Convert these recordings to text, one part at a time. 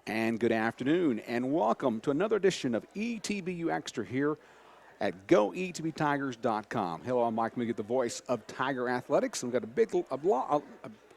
And good afternoon, and welcome to another edition of ETBU Extra here at goetbtigers.com. Hello, I'm Mike Muggett, the voice of Tiger Athletics, and we've got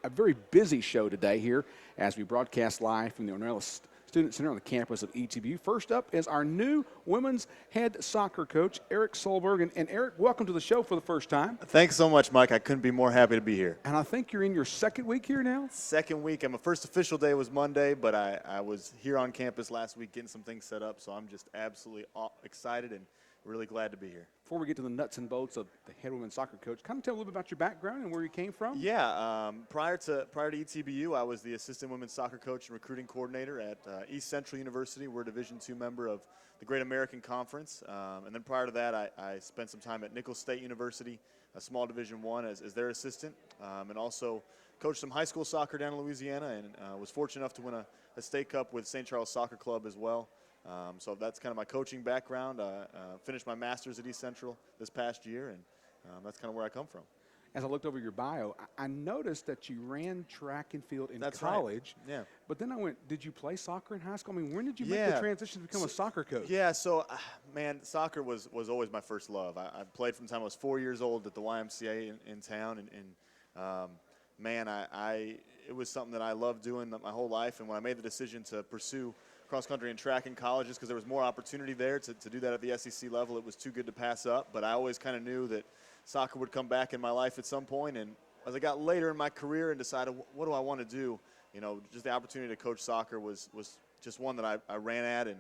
a very busy show today here as we broadcast live from the Ornelas Student Center on the campus of ETBU. First up is our new women's head soccer coach, Eriks Solberg. And Erik, welcome to the show for the first time. Thanks so much, Mike. I couldn't be more happy to be here. And I think you're in your second week here now? Second week. My first official day was Monday, but I was here on campus last week getting some things set up, so I'm just absolutely excited and really glad to be here. Before we get to the nuts and bolts of the head women's soccer coach, kind of tell a little bit about your background and where you came from. Yeah, prior to ETBU, I was the assistant women's soccer coach and recruiting coordinator at East Central University. We're a Division II member of the Great American Conference. And then prior to that, I spent some time at Nicholls State University, a small Division I, as their assistant, and also coached some high school soccer down in Louisiana, and was fortunate enough to win a state cup with St. Charles Soccer Club as well. So that's kind of my coaching background. Finished my master's at East Central this past year, and that's kind of where I come from. As I looked over your bio, I noticed that you ran track and field in That's college. Right. Yeah. But then I went, did you play soccer in high school? I mean, when did you make the transition to become a soccer coach? Yeah, so, man, soccer was always my first love. I played from the time I was 4 years old at the YMCA in town, and man, it was something that I loved doing my whole life. And when I made the decision to pursue cross-country and track in college, just because there was more opportunity there to do that at the SEC level, it was too good to pass up. But I always kind of knew that soccer would come back in my life at some point. And as I got later in my career and decided, what do I want to do, just the opportunity to coach soccer was just one that I ran at and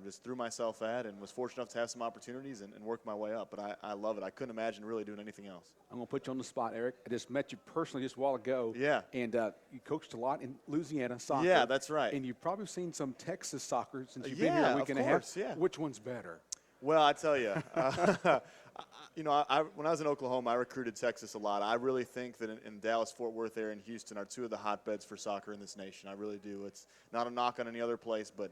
just threw myself at, and was fortunate enough to have some opportunities and work my way up. But I love it. I couldn't imagine really doing anything else. I'm going to put you on the spot, Erik. I just met you personally just a while ago. Yeah. And you coached a lot in Louisiana soccer. Yeah, that's right. And you've probably seen some Texas soccer since you've been here a week and a half. Yeah. Which one's better? Well, I tell you, when I was in Oklahoma, I recruited Texas a lot. I really think that in Dallas, Fort Worth area, and Houston are two of the hotbeds for soccer in this nation. I really do. It's not a knock on any other place, but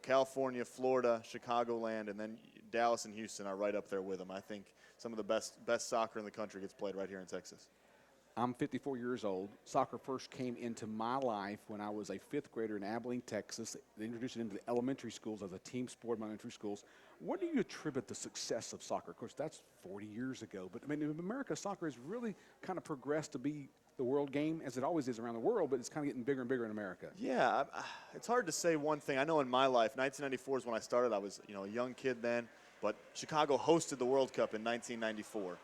California, Florida, Chicagoland, and then Dallas and Houston are right up there with them. I think some of the best soccer in the country gets played right here in Texas. I'm 54 years old. Soccer first came into my life when I was a fifth grader in Abilene, Texas. They introduced it into the elementary schools as a team sport in elementary schools. What do you attribute the success of soccer? Of course, that's 40 years ago. But, I mean, in America, soccer has really kind of progressed to be the world game, as it always is around the world, but it's kind of getting bigger and bigger in America. Yeah, it's hard to say one thing. I know in my life, 1994 is when I started. I was a young kid then, but Chicago hosted the World Cup in 1994.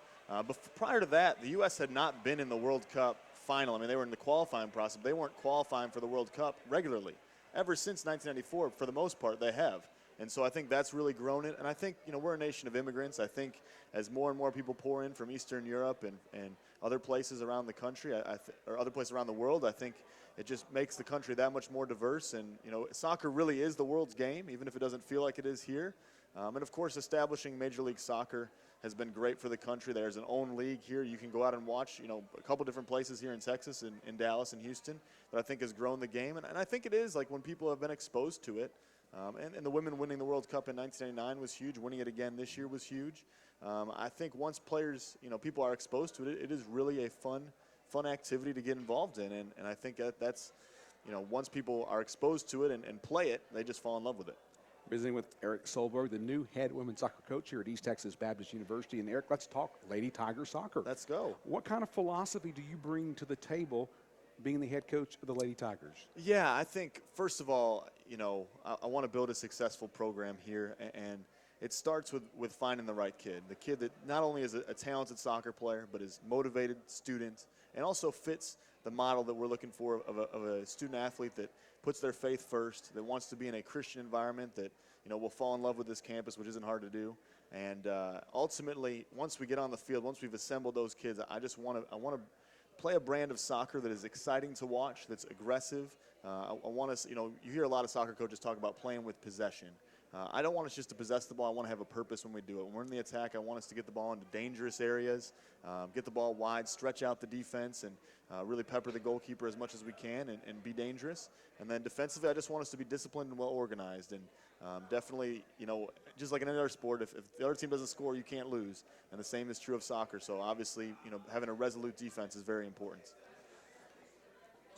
But prior to that, the U.S. had not been in the World Cup final. I mean, they were in the qualifying process, but they weren't qualifying for the World Cup regularly. Ever since 1994, for the most part, they have. And so I think that's really grown it. And I think, we're a nation of immigrants. I think as more and more people pour in from Eastern Europe and other places around the country, or other places around the world, I think it just makes the country that much more diverse. And, soccer really is the world's game, even if it doesn't feel like it is here. And, of course, establishing Major League Soccer has been great for the country. There's an own league here. You can go out and watch, a couple different places here in Texas, in Dallas and Houston, that I think has grown the game. And I think it is, like, when people have been exposed to it. And the women winning the World Cup in 1999 was huge. Winning it again this year was huge. I think once players, people are exposed to it, it is really a fun activity to get involved in. And I think that's, once people are exposed to it and play it, they just fall in love with it. Visiting with Eriks Solberg, the new head women's soccer coach here at East Texas Baptist University. And Erik, let's talk Lady Tiger soccer. Let's go. What kind of philosophy do you bring to the table being the head coach of the Lady Tigers? Yeah, I think, first of all, I want to build a successful program here, and it starts with finding the right kid. The kid that not only is a talented soccer player, but is motivated student, and also fits the model that we're looking for of a student athlete that puts their faith first, that wants to be in a Christian environment, that will fall in love with this campus, which isn't hard to do. And ultimately, once we get on the field, once we've assembled those kids, I want to play a brand of soccer that is exciting to watch, that's aggressive. I want us, you hear a lot of soccer coaches talk about playing with possession. I don't want us just to possess the ball. I want to have a purpose when we do it. When we're in the attack, I want us to get the ball into dangerous areas, get the ball wide, stretch out the defense, and really pepper the goalkeeper as much as we can and be dangerous. And then defensively, I just want us to be disciplined and well organized. And definitely, just like in any other sport, if the other team doesn't score, you can't lose. And the same is true of soccer. So obviously, having a resolute defense is very important.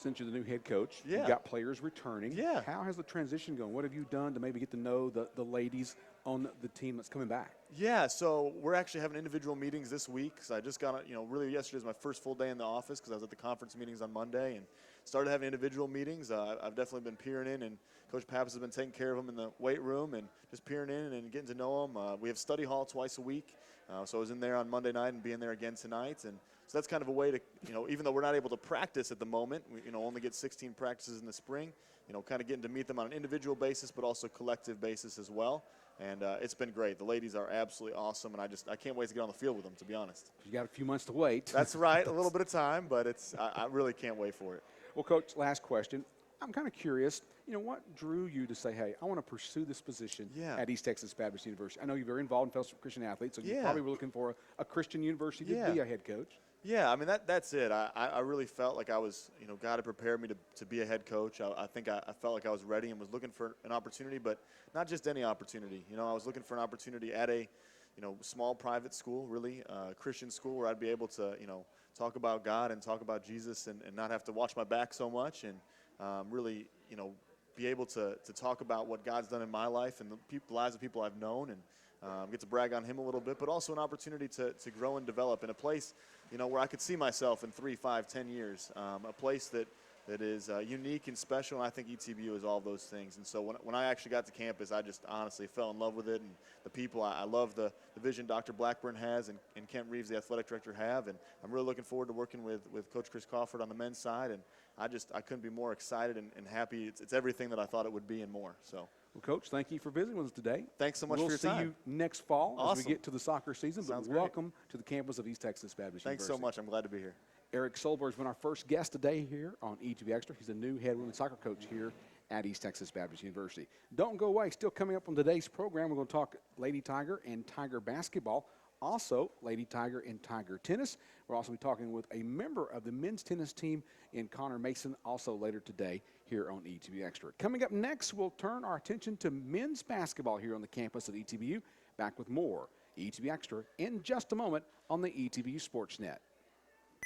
Since you're the new head coach, Yeah. you've got players returning. Yeah. How has the transition gone? What have you done to maybe get to know the ladies on the team that's coming back? Yeah, so we're actually having individual meetings this week. So I just got, really yesterday was my first full day in the office because I was at the conference meetings on Monday and started having individual meetings. I've definitely been peering in, and Coach Pappas has been taking care of them in the weight room and just peering in and getting to know them. We have study hall twice a week, so I was in there on Monday night and being there again tonight. And so that's kind of a way to, even though we're not able to practice at the moment, we, only get 16 practices in the spring, kind of getting to meet them on an individual basis, but also collective basis as well. And it's been great. The ladies are absolutely awesome, and I can't wait to get on the field with them, to be honest. You got a few months to wait. That's right, a little bit of time, but I really can't wait for it. Well, Coach, last question. I'm kind of curious, what drew you to say, hey, I want to pursue this position at East Texas Baptist University? I know you're very involved in Fellowship of Christian Athletes, so you probably were looking for a Christian university to be a head coach. Yeah, I mean, that's it. I really felt like I was, God had prepared me to be a head coach. I think I felt like I was ready and was looking for an opportunity, but not just any opportunity. I was looking for an opportunity at a, small private school, really, Christian school, where I'd be able to, talk about God and talk about Jesus and not have to watch my back so much and really, be able to talk about what God's done in my life and the lives of people I've known and get to brag on him a little bit, but also an opportunity to grow and develop in a place, where I could see myself in 3, 5, 10 years, a place that is unique and special, and I think ETBU is all those things. And so when I actually got to campus, I just honestly fell in love with it, and the people. I love the vision Dr. Blackburn has and Kent Reeves, the athletic director, have, and I'm really looking forward to working with Coach Chris Crawford on the men's side, and I couldn't be more excited and happy. It's everything that I thought it would be and more. So. Well, Coach, thank you for visiting with us today. Thanks so much for your time. We'll see you next fall as we get to the soccer season. Sounds but welcome to the campus of East Texas Baptist Thanks University. so much. I'm glad to be here. Eriks Solberg has been our first guest today here on ETB Extra. He's a new head women's soccer coach here at East Texas Baptist University. Don't go away. Still coming up on today's program, we're going to talk Lady Tiger and Tiger basketball. Also, Lady Tiger and Tiger tennis. We'll also be talking with a member of the men's tennis team in Connor Mason, also later today here on ETB Extra. Coming up next, we'll turn our attention to men's basketball here on the campus at ETBU. Back with more ETB Extra in just a moment on the ETBU Sports Net.